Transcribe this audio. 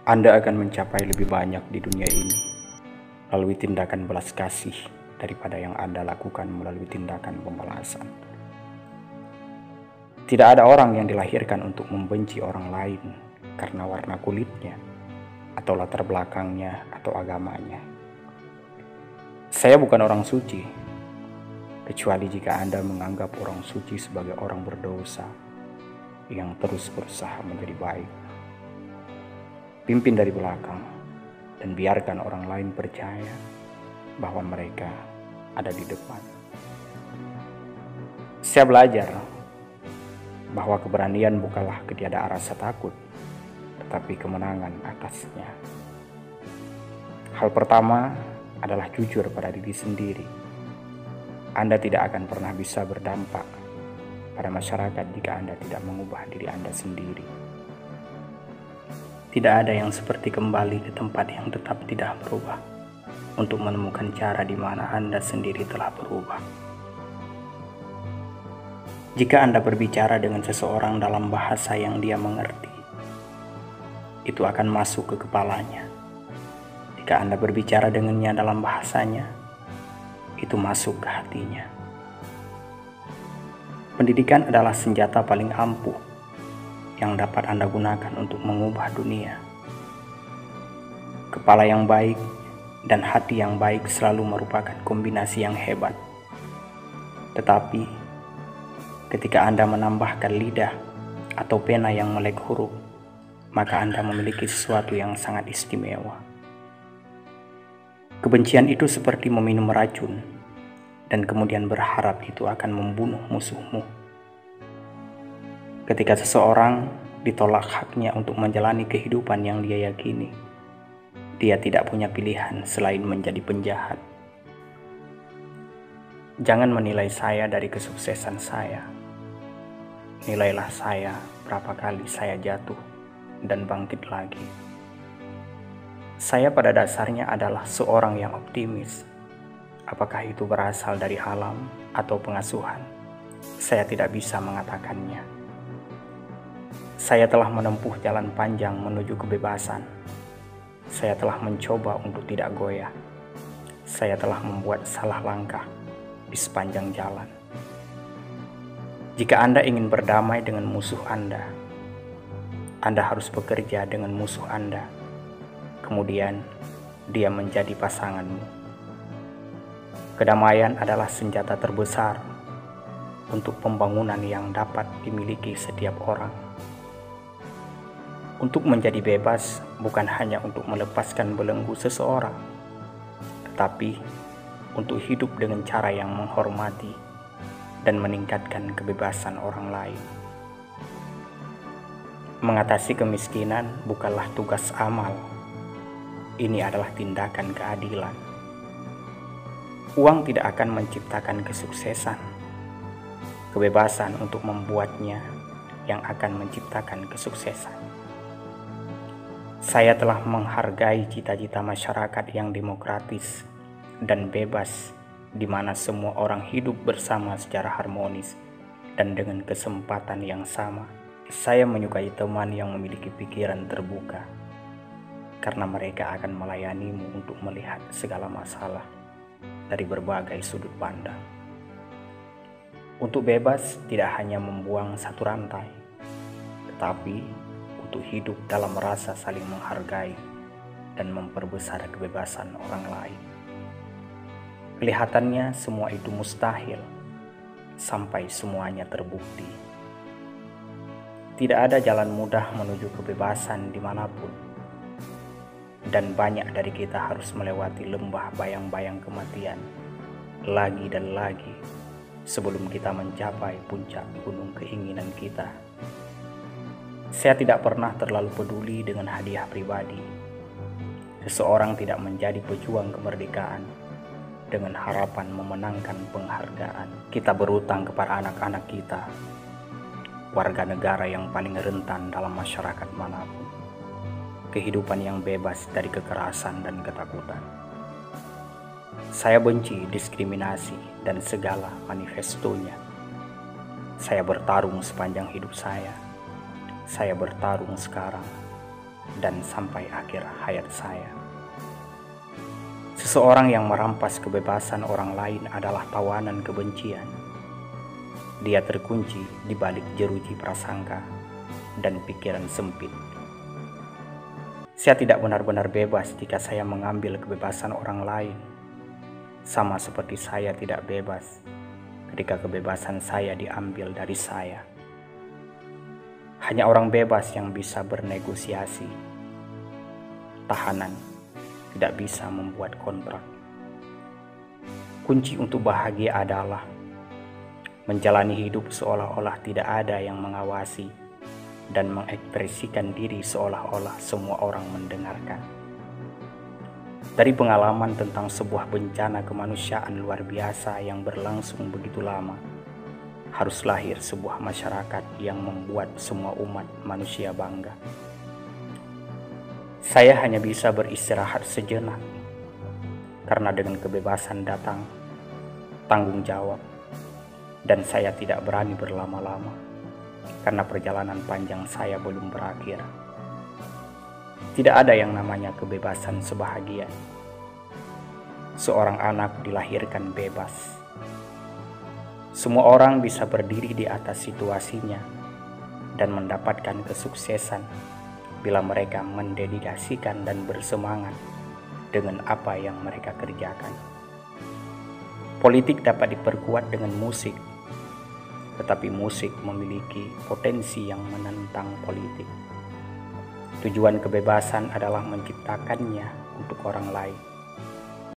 Anda akan mencapai lebih banyak di dunia ini melalui tindakan belas kasih daripada yang Anda lakukan melalui tindakan pembalasan. Tidak ada orang yang dilahirkan untuk membenci orang lain karena warna kulitnya, atau latar belakangnya, atau agamanya. Saya bukan orang suci, kecuali jika Anda menganggap orang suci sebagai orang berdosa yang terus berusaha menjadi baik. Pimpin dari belakang dan biarkan orang lain percaya bahwa mereka ada di depan. Saya belajar bahwa keberanian bukanlah ketiadaan rasa takut, tetapi kemenangan atasnya. Hal pertama adalah jujur pada diri sendiri. Anda tidak akan pernah bisa berdampak pada masyarakat jika Anda tidak mengubah diri Anda sendiri. Tidak ada yang seperti kembali ke tempat yang tetap tidak berubah untuk menemukan cara di mana Anda sendiri telah berubah. Jika Anda berbicara dengan seseorang dalam bahasa yang dia mengerti, itu akan masuk ke kepalanya. Jika Anda berbicara dengannya dalam bahasanya, itu masuk ke hatinya. Pendidikan adalah senjata paling ampuh yang dapat Anda gunakan untuk mengubah dunia. Kepala yang baik dan hati yang baik selalu merupakan kombinasi yang hebat. Tetapi, ketika Anda menambahkan lidah atau pena yang melek huruf, maka Anda memiliki sesuatu yang sangat istimewa. Kebencian itu seperti meminum racun, dan kemudian berharap itu akan membunuh musuhmu. Ketika seseorang ditolak haknya untuk menjalani kehidupan yang dia yakini, dia tidak punya pilihan selain menjadi penjahat. Jangan menilai saya dari kesuksesan saya. Nilailah saya berapa kali saya jatuh dan bangkit lagi. Saya pada dasarnya adalah seorang yang optimis. Apakah itu berasal dari alam atau pengasuhan? Saya tidak bisa mengatakannya. Saya telah menempuh jalan panjang menuju kebebasan. Saya telah mencoba untuk tidak goyah. Saya telah membuat salah langkah di sepanjang jalan. Jika Anda ingin berdamai dengan musuh Anda harus bekerja dengan musuh Anda. Kemudian, dia menjadi pasanganmu. Kedamaian adalah senjata terbesar untuk pembangunan yang dapat dimiliki setiap orang. Untuk menjadi bebas bukan hanya untuk melepaskan belenggu seseorang, tetapi untuk hidup dengan cara yang menghormati dan meningkatkan kebebasan orang lain. Mengatasi kemiskinan bukanlah tugas amal. Ini adalah tindakan keadilan. Uang tidak akan menciptakan kesuksesan. Kebebasan untuk membuatnya yang akan menciptakan kesuksesan. Saya telah menghargai cita-cita masyarakat yang demokratis dan bebas, di mana semua orang hidup bersama secara harmonis dan dengan kesempatan yang sama. Saya menyukai teman yang memiliki pikiran terbuka, karena mereka akan melayanimu untuk melihat segala masalah dari berbagai sudut pandang. Untuk bebas tidak hanya membuang satu rantai, tetapi untuk hidup dalam rasa saling menghargai dan memperbesar kebebasan orang lain. Kelihatannya semua itu mustahil sampai semuanya terbukti. Tidak ada jalan mudah menuju kebebasan dimanapun, dan banyak dari kita harus melewati lembah bayang-bayang kematian lagi dan lagi sebelum kita mencapai puncak gunung keinginan kita. Saya tidak pernah terlalu peduli dengan hadiah pribadi. Seseorang tidak menjadi pejuang kemerdekaan dengan harapan memenangkan penghargaan. Kita berutang kepada anak-anak kita, warga negara yang paling rentan dalam masyarakat manapun, kehidupan yang bebas dari kekerasan dan ketakutan. Saya benci diskriminasi dan segala manifestonya. Saya bertarung sepanjang hidup saya. Saya bertarung sekarang dan sampai akhir hayat saya. Seseorang yang merampas kebebasan orang lain adalah tawanan kebencian. Dia terkunci di balik jeruji prasangka dan pikiran sempit. Saya tidak benar-benar bebas jika saya mengambil kebebasan orang lain, sama seperti saya tidak bebas ketika kebebasan saya diambil dari saya. Hanya orang bebas yang bisa bernegosiasi. Tahanan tidak bisa membuat kontrak. Kunci untuk bahagia adalah menjalani hidup seolah-olah tidak ada yang mengawasi dan mengekspresikan diri seolah-olah semua orang mendengarkan. Dari pengalaman tentang sebuah bencana kemanusiaan luar biasa yang berlangsung begitu lama, harus lahir sebuah masyarakat yang membuat semua umat manusia bangga. Saya hanya bisa beristirahat sejenak, karena dengan kebebasan datang tanggung jawab, dan saya tidak berani berlama-lama, karena perjalanan panjang saya belum berakhir. Tidak ada yang namanya kebebasan sebahagian. Seorang anak dilahirkan bebas. Semua orang bisa berdiri di atas situasinya dan mendapatkan kesuksesan bila mereka mendedikasikan dan bersemangat dengan apa yang mereka kerjakan. Politik dapat diperkuat dengan musik, tetapi musik memiliki potensi yang menentang politik. Tujuan kebebasan adalah menciptakannya untuk orang lain.